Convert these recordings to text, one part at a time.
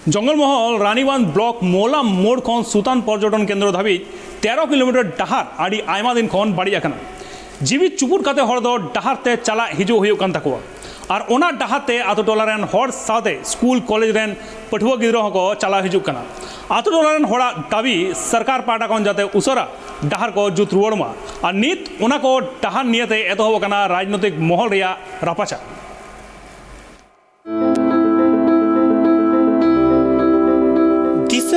Jangalmahal Ranibandh block मोला मोड़ खन सुतान पर्यटन केंद्र धाबी 13 किलोमीटर डहार आड़ी आयमा दिन खन बाड़ी आकना जीवी चुपुर काते हर दो डहार ते चला हिजु हुयुग कान ताकोआ और ओना डहार ते आतो टोला रेन हर साथे स्कूल कॉलेज रेन पठुआ गिद्रा हको चला हिजुग काना आतो टोला रेन हड़ा दाबी सरकार पाटा खन जाते उसरा डहार को जुत रुवाड़मा और नित ओना को डहार नियते एतहब काना राजनैतिक महल रिया रापाचा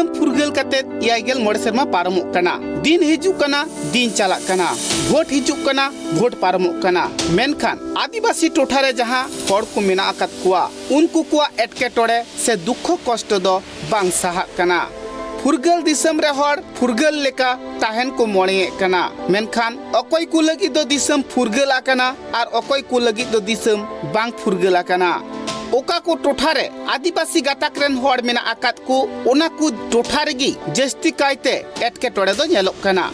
फुरगल कते याइगल मोड़े शर्मा पारमो कना दिन हिजु कना दिन चला कना भोट हिजु कना भोट पारमो कना मेनखान आदिवासी टोठारे जहां हड़ को मेना आकत कुआ उनको कुआ एटके टोड़े से दुख कष्ट दो बांग साहा कना फुरगल दिसम रे हड़ फुरगल लेका ताहेन को मोड़े कना मेनखान अकोय को लगी दो दिसम फुरगल आकना और अकोय को लगी दो दिसम बांग फुरगल आकना ओका को टोठारे आदिवासी गाताक रेन हड़ मेना आकात को ओना को टोठारे गी जस्ती कायते एटके टोड़े दो नेलोक कना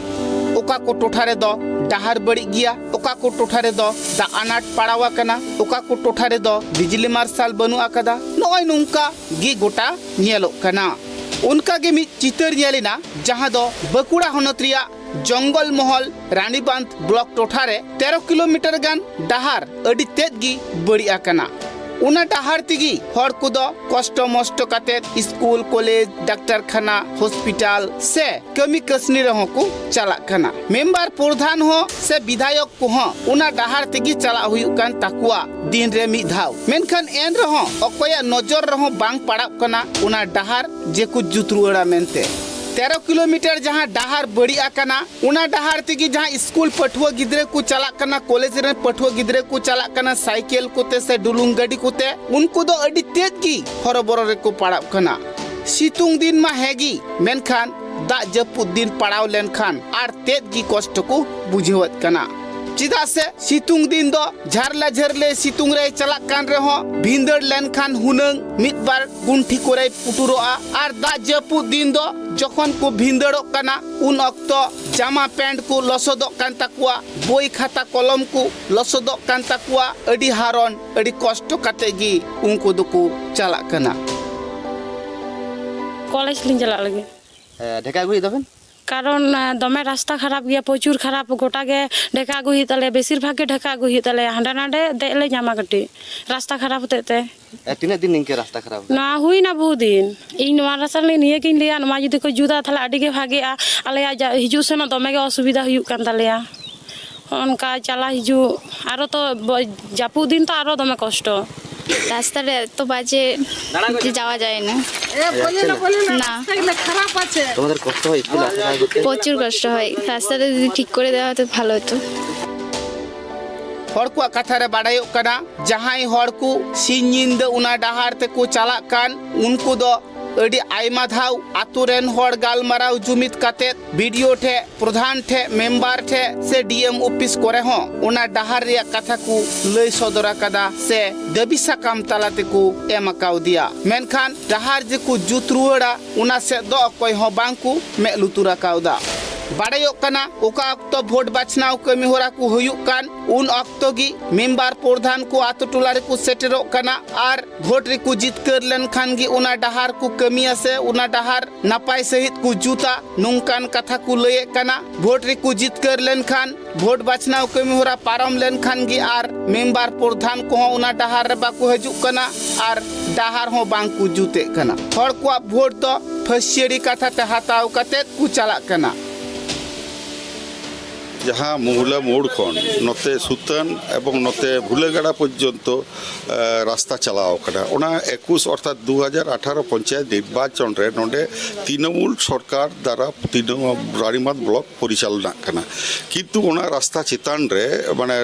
ओका को टोठारे दो डहार बड़ी गिया ओका को टोठारे दो दा अनाट पड़ावा कना ओका को टोठारे दो बिजली मार्शल बनु आकदा नय नुंका गी गोटा नेलोक कना उनका गे मि चितर नेलिना जहां दो बकुड़ा हनत रिया जंगल महल रानीबांध ब्लॉक टोठारे 13 किलोमीटर गान डहार अडी तेज गी बड़ी आकना उना डहार तिगी हड़ को दो कष्ट मष्ट काते स्कूल कॉलेज डॉक्टर खाना हॉस्पिटल से कमी कसनी रहो को चला खाना मेंबर प्रधान हो से विधायक को हो उना डहार तिगी चला हुई कान ताकुआ दिन रे मि धाव मेनखान एन रहो अकोया नजर रहो बांग पड़ा कना उना डहार जे को जुतरुड़ा मेनते 13 किलोमीटर जहाँ डहार बड़ी आकना उना डहार तिगी जहाँ स्कूल पठुआ गिद्रे को चला कना कॉलेज रे पठुआ गिद्रे को चला कना साइकिल कोते से डुलुंग गाड़ी कोते उनको दो अडी तेज की हरबरो रे को पड़ाव कना सितुंग दिन मा हेगी मेनखान दा जपुद दिन पड़ाव लेनखान आर तेज की कष्ट को बुझेवत कना चिदा से सितुंग दिन दो झरला झरले सितुंग रे चला कान रे हो भिंदर लेनखान हुनंग मित बार गुंठी कोरे पुटुरोआ आर दा जपुद दिन दो जखन को भिंदड़ो कना उन अक्तो जामा पैंट को लसोदो कान ताकुआ बोई खाता कलम को लसोदो कान ताकुआ अडी हारन अडी कष्ट काते गी उनको दुको चला कना कॉलेज लिन चला लगे ढेका गुई दबन कारण दमे रास्ता खराब गया प्रचुर खराब गोटा गे ढेका गुई तले बेसिर भाग के ढेका गुई तले हांडा नाडे देले जामा कटी रास्ता खराब होते ते तीन दिन इनके रास्ता खराब ना हुई ना बहुत दिन इन नवा रास्ता ले निये किन लिया नवा जदि को जुदा थाला अडी के भागेआ आले हिजु सेना दमे गे असुविधा हुयु कान तालेया उनका चला हिजु आरो तो जापू दिन तो आरो दमे कष्ट रास्ता तो बाजे जावा जाए ना তোমাদের কষ্ট হয় একটু রাস্তা করতে প্রচুর কষ্ট হয় রাস্তাটা যদি ঠিক করে দেওয়া হতো ভালো হতো हड़ को कथा रे बाड़ायो कना जहां हड़ को सिंजिंद उना डहार ते को चला कान उनको दो अडी आयमा धाव आतुरेन हड़ गालमाराव जुमित काते वीडियो ठे प्रधान ठे मेंबर ठे से डीएम ऑफिस करे हो उना डहार रिया कथा को लय सदरा कदा से दबी साकाम तालाते को एमकाव दिया मेनखान डहार जे को जुतरुड़ा उना से दो कोई हो बांकु मे लुतुरा कावदा बाड़ायो कना ओका अक्तो भोट बाचनाव कमी होरा को हुयुक कान उन अक्तो गी मेंबर प्रधान को आतो टोला रे को सेटेरो कना आर भोट रे को जीत कर लेन खान गी उना डहार को कमी आसे उना डहार नापाय सहित को जूता नुंकान कथा को लये कना भोट रे को जीत कर लेन खान भोट बाचनाव कमी होरा पारम लेन खान गी आर मेंबर प्रधान को उना डहार रे बाको हजुक कना आर डहार हो बांग को जूते कना हड़ को भोट तो फसियरी कथा ते हाताव कते को चला कना जहाँ मुहुला मोड़ खन नते सुतान एवं नते भुलेगड़ा पर्यंत रास्ता चलाओ कना 21 अर्थात 2018 पंचायत निर्वाचन रे नोडे तृणमूल सरकार द्वारा रानीबांध ब्लॉक परिचालना कना किंतु ओना रास्ता चितान रे माने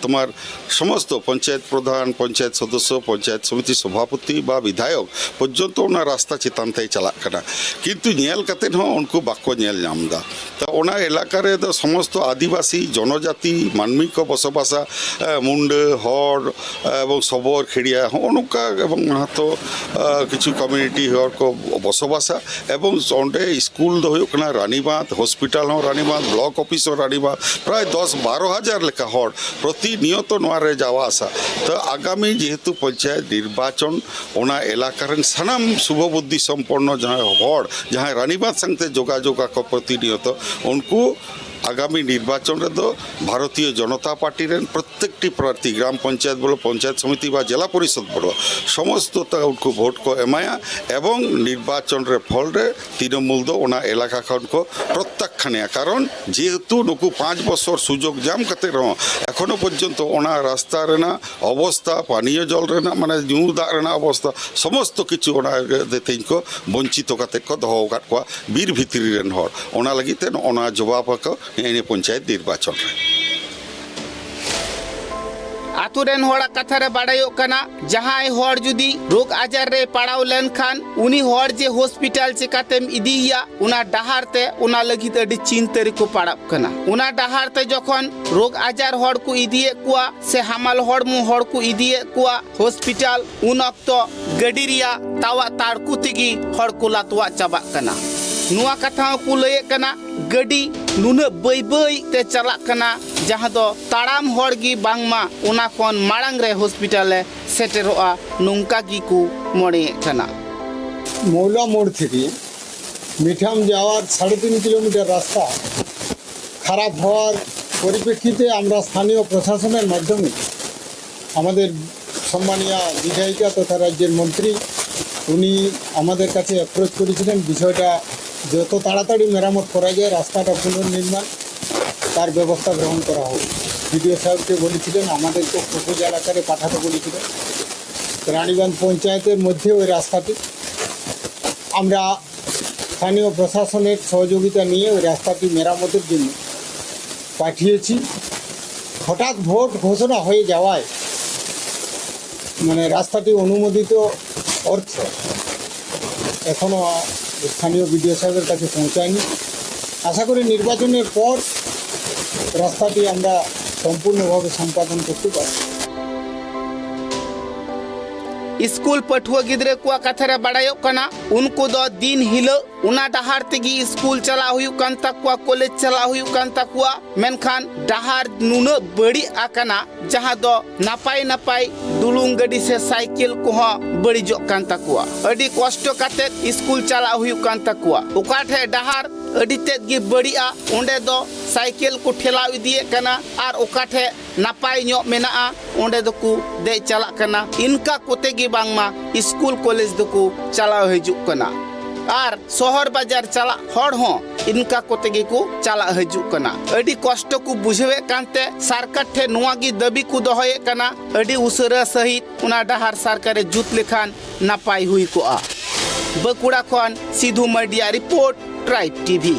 तुम्हार समस्त पंचायत प्रधान पंचायत सदस्य पंचायत समिति सभापति बा विधायक पर्यंत ओना रास्ता चितान ते चला कना किंतु नेल कते हो उनको बाको नेल नामदा तो ओना इलाका रे तो समस्त সমস্ত আদিবাসী জনজাতি মানমী কো বসবাসা মুন্ডা হড় এবং সবর খেড়িয়া নৌকা এবং মাহাতো কিছু কমিউনিটি হড় কো বসবাসা এবং অᱸᱰᱮ স্কুল ᱫᱚ ᱦᱩᱭᱩᱜ ᱠᱟᱱᱟ রানীবাঁধ হসপিটাল ᱦᱚᱸ রানীবাঁধ ব্লক অফিস ᱦᱚᱸ রানীবাঁধ প্রায় 10-12 হাজার লেখা হড় প্রতিনিয়ত নোয়ারে যাওয়া আসা তো আগামী যেহেতু পঞ্চায়েত নির্বাচন ওনা এলাকার সানাম শুভবুদ্ধি সম্পন্ন যাহা হড় যাহা রানীবাঁধ সঙ্গে যোগাযোগ আক প্রতিনিয়ত উনকু আগামী নির্বাচন রেদো ভারতীয় জনতা পার্টির প্রত্যেকটি প্রার্থী গ্রাম পঞ্চায়েত বলো পঞ্চায়েত সমিতি বা জেলা পরিষদ বলো সমস্ত উনকু ভোট को এমায়া এবং নির্বাচনের ফলরে তৃণমূল দো ওনা এলাকা খন को প্রত্যাখ্যানিয়া কারণ যেহেতু নুকু 5 বছর সুযোগ জাম কাতে রহ এখনো পর্যন্ত ওনা রাস্তা রেনা অবস্থা পানীয় জল রেনা মানে ᱧᱩ দাগ রেনা অবস্থা সমস্ত কিছু ওনা তেñ को বঞ্চিত কাতে को দহ কাত কোয়া বীর ভিতরি রেন হড় ওনা লাগিতে ওনা জবাব को এনে পঞ্চায়েত নির্বাচন আতুরেন হড়া কথারে বাড়াইও কানা জাহাই হড় যদি রোগ আজার রে পাড়াও লেন খান উনি হড় যে হসপিটাল চিকাতেম ইদিয়া উনা ডাহারতে উনা লাগিত আডি চিন্তারি কো পাড়াব কানা উনা ডাহারতে যখন রোগ আজার হড় কো ইদিয়ে কুয়া সে হামাল হড় মু হড় কো ইদিয়ে কুয়া হসপিটাল উন অক্ত গডিরিয়া তাওয়া তাড়কু তিগি হড় কো লাতওয়া চাবা কানা নুয়া কথা কো লয়ে কানা गडी नुना बई बई ते चला कना जहां दो ताड़ाम हड़गी बांगमा उना कोन माड़ांग रे हॉस्पिटल सेटेरोआ नुंका की कु मणे कना মৌলা মোড় থেকে মিঠাম যাওয়ার 3.5 কিলোমিটার রাস্তা খারাপ হওয়ার পরিপ্রেক্ষিতে আমরা স্থানীয় প্রশাসনের মাধ্যমে আমাদের সম্মানীয় বিধায়িকা তথা রাজ্যের মন্ত্রী উনি আমাদের কাছে অ্যাপ্রোচ করেছিলেন বিষয়টা যত তাড়াতাড়ি মেরামত করা যায় রাস্তাটা পুনর্নির্মাণ তার ব্যবস্থা গ্রহণ করা হোক বিডিও সাহেবকে বলেছিলেন আমাদেরকে প্রপোজাল আকারে পাঠাতে বলেছিলেন রানীগঞ্জ পঞ্চায়েতের মধ্যে ওই রাস্তাটি আমরা স্থানীয় প্রশাসনের সহযোগিতা নিয়ে ওই রাস্তাটি মেরামতের জন্য পাঠিয়েছি হঠাৎ ভোট ঘোষণা হয়ে যাওয়ায় মানে রাস্তাটি অনুমোদিত অর্থ এখনও স্থানীয় বিডিও সাহেবের কাছে পৌঁছায়নি আশা করি নির্বাচনের পর রাস্তাটি আমরা সম্পূর্ণভাবে সম্পাদন করতে পারি स्कूल पठुआ गिद्रे को कथरे बड़ायो कना उनको दो दिन हिलो उना डहार तेगी स्कूल चला हुई कान तकवा कॉलेज चला हुई कान तकवा मेनखान डहार नुनो बड़ी आकना जहां दो नापाई नापाई दुलुंग गडी से साइकिल को बड़ी जो कान तकवा अडी कष्ट काते स्कूल चला हुई कान तकवा उकाठे डहार अडी तेद गी बड़िया ओंडे दो साइकिल को ठेला दिए कना आर उकाठे नापाई ᱧᱚᱜ ᱢᱮᱱᱟᱜᱼᱟ ᱚᱸᱰᱮ ᱫᱚᱠᱚ ᱫᱮᱡ ᱪᱟᱞᱟᱜ ᱠᱟᱱᱟ ᱤᱱᱠᱟ ᱠᱚᱛᱮ ᱜᱮ ᱵᱟᱝᱢᱟ ᱥᱠᱩᱞ ᱠᱚᱞᱮᱡᱽ ᱫᱚᱠᱚ ᱪᱟᱞᱟᱣ ᱦᱤᱡᱩᱜ ᱠᱟᱱᱟ ᱟᱨ ᱥᱚᱦᱚᱨ ᱵᱟᱡᱟᱨ ᱪᱟᱞᱟᱜ ᱦᱚᱲ ᱦᱚᱸ इनका कोते गे को चला हजुक कना अडी कष्ट को बुझवे कांते सरकार ठे नुआ गी दबी को दोहये कना अडी उसरा सहित उना डहार सरकारे जुत लेखान नापाई हुई को आ बकुड़ा खन Sindhu media report tribe TV.